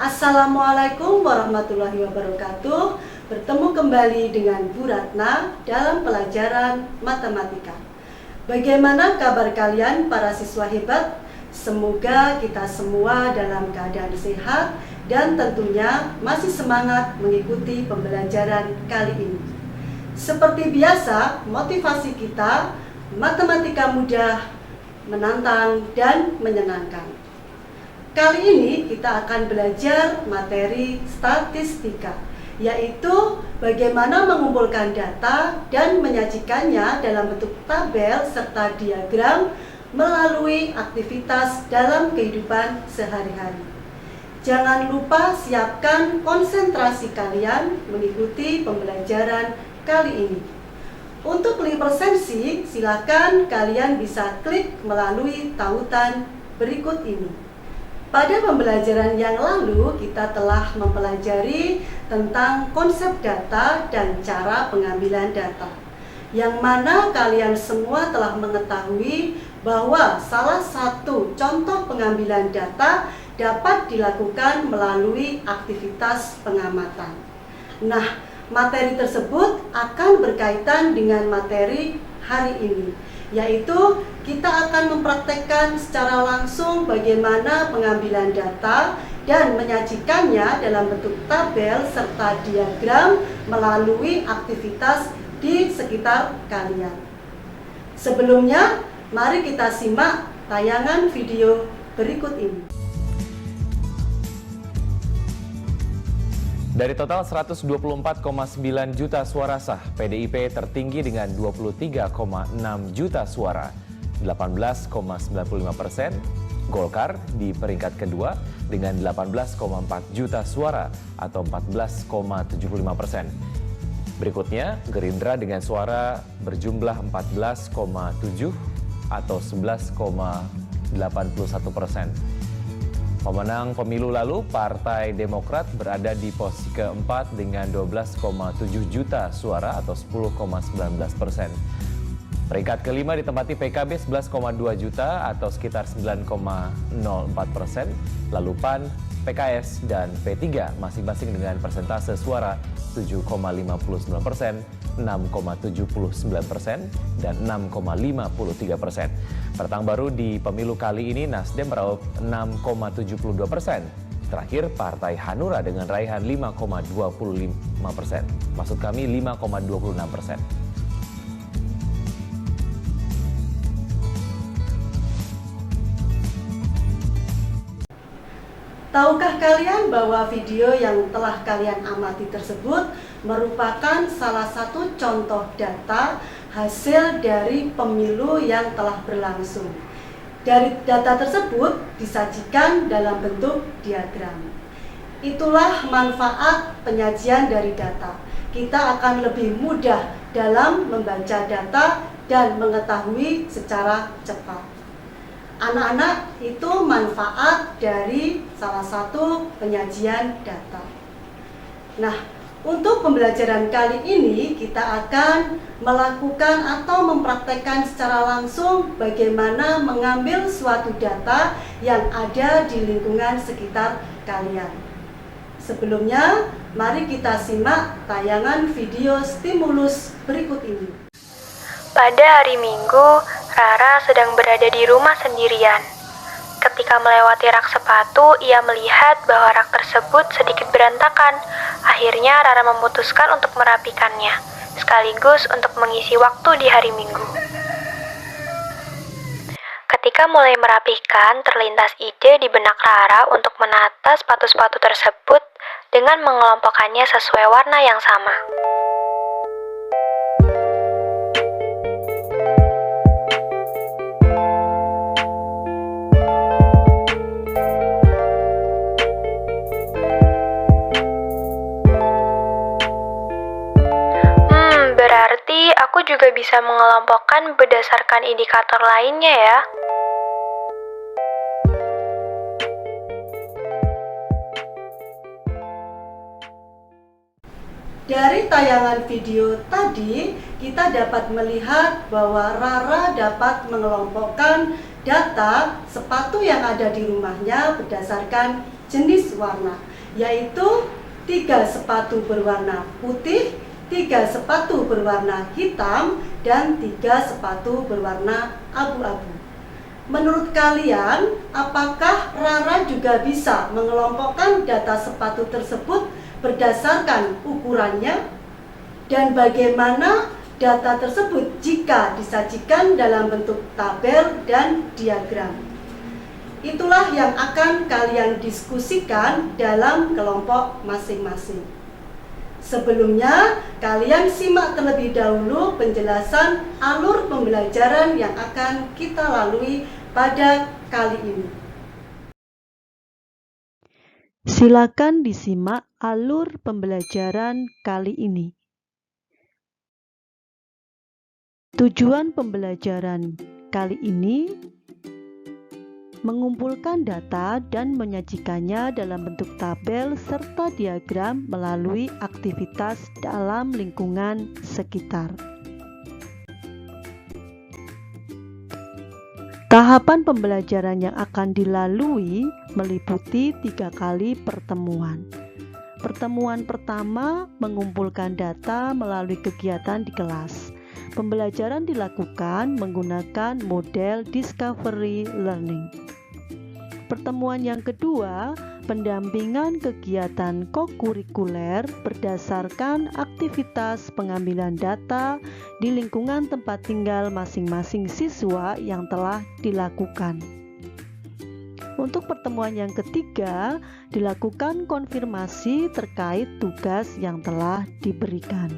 Assalamualaikum warahmatullahi wabarakatuh. Bertemu kembali dengan Bu Ratna dalam pelajaran matematika. Bagaimana kabar kalian para siswa hebat? Semoga kita semua dalam keadaan sehat dan tentunya masih semangat mengikuti pembelajaran kali ini. Seperti biasa, motivasi kita matematika mudah, menantang, dan menyenangkan. Kali ini kita akan belajar materi statistika, yaitu bagaimana mengumpulkan data dan menyajikannya dalam bentuk tabel serta diagram melalui aktivitas dalam kehidupan sehari-hari. Jangan lupa siapkan konsentrasi kalian mengikuti pembelajaran kali ini. Untuk link presensi, silakan kalian bisa klik melalui tautan berikut ini. Pada pembelajaran yang lalu, kita telah mempelajari tentang konsep data dan cara pengambilan data, yang mana kalian semua telah mengetahui bahwa salah satu contoh pengambilan data dapat dilakukan melalui aktivitas pengamatan. Nah, materi tersebut akan berkaitan dengan materi hari ini, yaitu kita akan mempraktekkan secara langsung bagaimana pengambilan data dan menyajikannya dalam bentuk tabel serta diagram melalui aktivitas di sekitar kalian. Sebelumnya, mari kita simak tayangan video berikut ini. Dari total 124,9 juta suara sah, PDIP tertinggi dengan 23,6 juta suara, 18,95%. Golkar di peringkat kedua dengan 18,4 juta suara atau 14,75%. Berikutnya, Gerindra dengan suara berjumlah 14,7 atau 11,81%. Pemenang pemilu lalu, Partai Demokrat berada di posisi keempat dengan 12,7 juta suara atau 10,19%. Peringkat kelima ditempati PKB 11,2 juta atau sekitar 9,04%. Lalu PAN, PKS, dan P3 masing-masing dengan persentase suara 7,59%, 6,79%, dan 6,53%. Pendatang baru di pemilu kali ini Nasdem meraup 6,72%. Terakhir Partai Hanura dengan raihan 5,25%. Maksud kami 5,26%. Tahukah kalian bahwa video yang telah kalian amati tersebut merupakan salah satu contoh data hasil dari pemilu yang telah berlangsung. Dari data tersebut disajikan dalam bentuk diagram. Itulah manfaat penyajian dari data. Kita akan lebih mudah dalam membaca data dan mengetahui secara cepat. Anak-anak, itu manfaat dari salah satu penyajian data. Nah, untuk pembelajaran kali ini kita akan melakukan atau mempraktekkan secara langsung bagaimana mengambil suatu data yang ada di lingkungan sekitar kalian. Sebelumnya, mari kita simak tayangan video stimulus berikut ini. Pada hari Minggu, Rara sedang berada di rumah sendirian. Ketika melewati rak sepatu, ia melihat bahwa rak tersebut sedikit berantakan. Akhirnya Rara memutuskan untuk merapikannya, sekaligus untuk mengisi waktu di hari Minggu. Ketika mulai merapikan, terlintas ide di benak Rara untuk menata sepatu-sepatu tersebut dengan mengelompokkannya sesuai warna yang sama. Berarti aku juga bisa mengelompokkan berdasarkan indikator lainnya ya. Dari tayangan video tadi, kita dapat melihat bahwa Rara dapat mengelompokkan data sepatu yang ada di rumahnya berdasarkan jenis warna, yaitu 3 sepatu berwarna putih, 3 sepatu berwarna hitam, dan 3 sepatu berwarna abu-abu. Menurut kalian, apakah Rara juga bisa mengelompokkan data sepatu tersebut berdasarkan ukurannya? Dan bagaimana data tersebut jika disajikan dalam bentuk tabel dan diagram? Itulah yang akan kalian diskusikan dalam kelompok masing-masing. Sebelumnya, kalian simak terlebih dahulu penjelasan alur pembelajaran yang akan kita lalui pada kali ini. Silakan disimak alur pembelajaran kali ini. Tujuan pembelajaran kali ini mengumpulkan data dan menyajikannya dalam bentuk tabel serta diagram melalui aktivitas dalam lingkungan sekitar. Tahapan pembelajaran yang akan dilalui meliputi 3 kali pertemuan. Pertemuan pertama mengumpulkan data melalui kegiatan di kelas. Pembelajaran dilakukan menggunakan model discovery learning. Pertemuan yang kedua, pendampingan kegiatan kokurikuler berdasarkan aktivitas pengambilan data di lingkungan tempat tinggal masing-masing siswa yang telah dilakukan. Untuk pertemuan yang ketiga, dilakukan konfirmasi terkait tugas yang telah diberikan.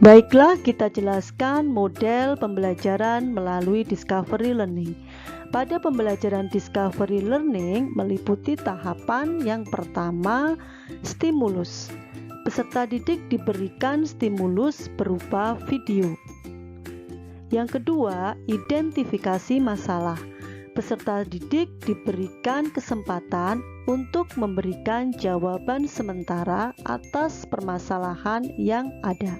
Baiklah, kita jelaskan model pembelajaran melalui discovery learning. Pada pembelajaran discovery learning meliputi tahapan yang pertama, stimulus. Peserta didik diberikan stimulus berupa video. Yang kedua, identifikasi masalah. Peserta didik diberikan kesempatan untuk memberikan jawaban sementara atas permasalahan yang ada.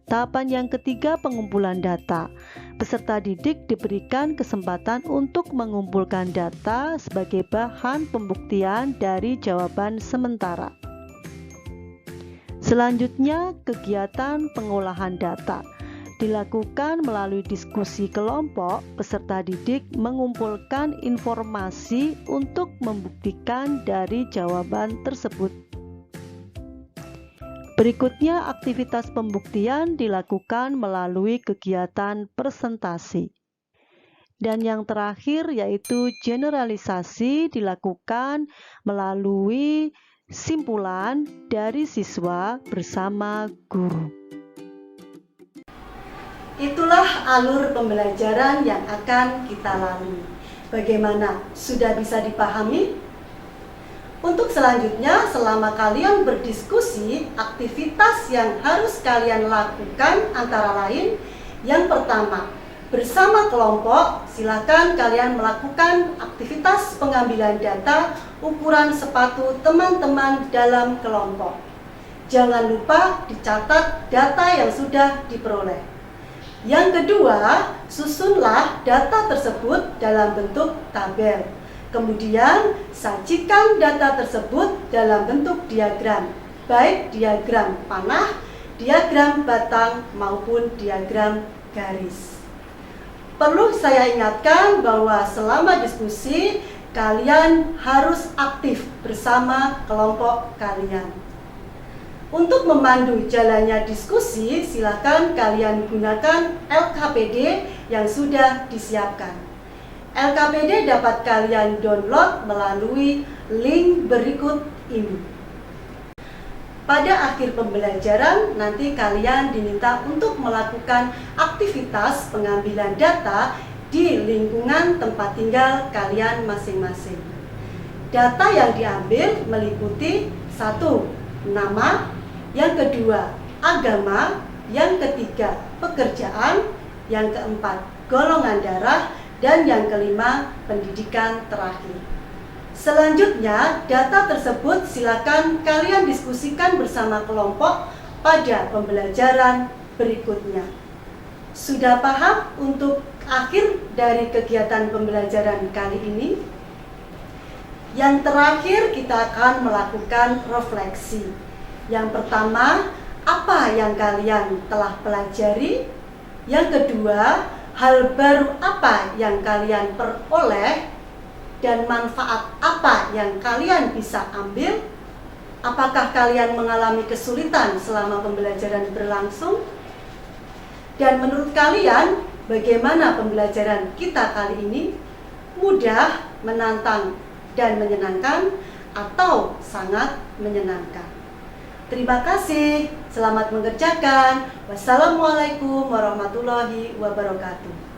Tahapan yang ketiga, pengumpulan data. Peserta didik diberikan kesempatan untuk mengumpulkan data sebagai bahan pembuktian dari jawaban sementara. Selanjutnya, kegiatan pengolahan data dilakukan melalui diskusi kelompok. Peserta didik mengumpulkan informasi untuk membuktikan dari jawaban tersebut. Berikutnya, aktivitas pembuktian dilakukan melalui kegiatan presentasi. Dan yang terakhir yaitu generalisasi dilakukan melalui simpulan dari siswa bersama guru. Itulah alur pembelajaran yang akan kita lalui. Bagaimana? Sudah bisa dipahami? Untuk selanjutnya, selama kalian berdiskusi, aktivitas yang harus kalian lakukan antara lain, yang pertama, bersama kelompok, silakan kalian melakukan aktivitas pengambilan data ukuran sepatu teman-teman dalam kelompok. Jangan lupa dicatat data yang sudah diperoleh. Yang kedua, susunlah data tersebut dalam bentuk tabel. Kemudian, sajikan data tersebut dalam bentuk diagram, baik diagram panah, diagram batang, maupun diagram garis. Perlu saya ingatkan bahwa selama diskusi, kalian harus aktif bersama kelompok kalian. Untuk memandu jalannya diskusi, silakan kalian gunakan LKPD yang sudah disiapkan. LKPD dapat kalian download melalui link berikut ini. Pada akhir pembelajaran, nanti kalian diminta untuk melakukan aktivitas pengambilan data di lingkungan tempat tinggal kalian masing-masing. Data yang diambil meliputi 1. Nama, yang kedua, agama, yang ketiga, pekerjaan, yang keempat, golongan darah, dan yang kelima, pendidikan terakhir. Selanjutnya, data tersebut silakan kalian diskusikan bersama kelompok pada pembelajaran berikutnya. Sudah paham untuk akhir dari kegiatan pembelajaran kali ini? Yang terakhir kita akan melakukan refleksi. Yang pertama, apa yang kalian telah pelajari? Yang kedua, hal baru apa yang kalian peroleh? Dan manfaat apa yang kalian bisa ambil? Apakah kalian mengalami kesulitan selama pembelajaran berlangsung? Dan menurut kalian, bagaimana pembelajaran kita kali ini? Mudah, menantang, dan menyenangkan, atau sangat menyenangkan? Terima kasih, selamat mengerjakan. Wassalamualaikum warahmatullahi wabarakatuh.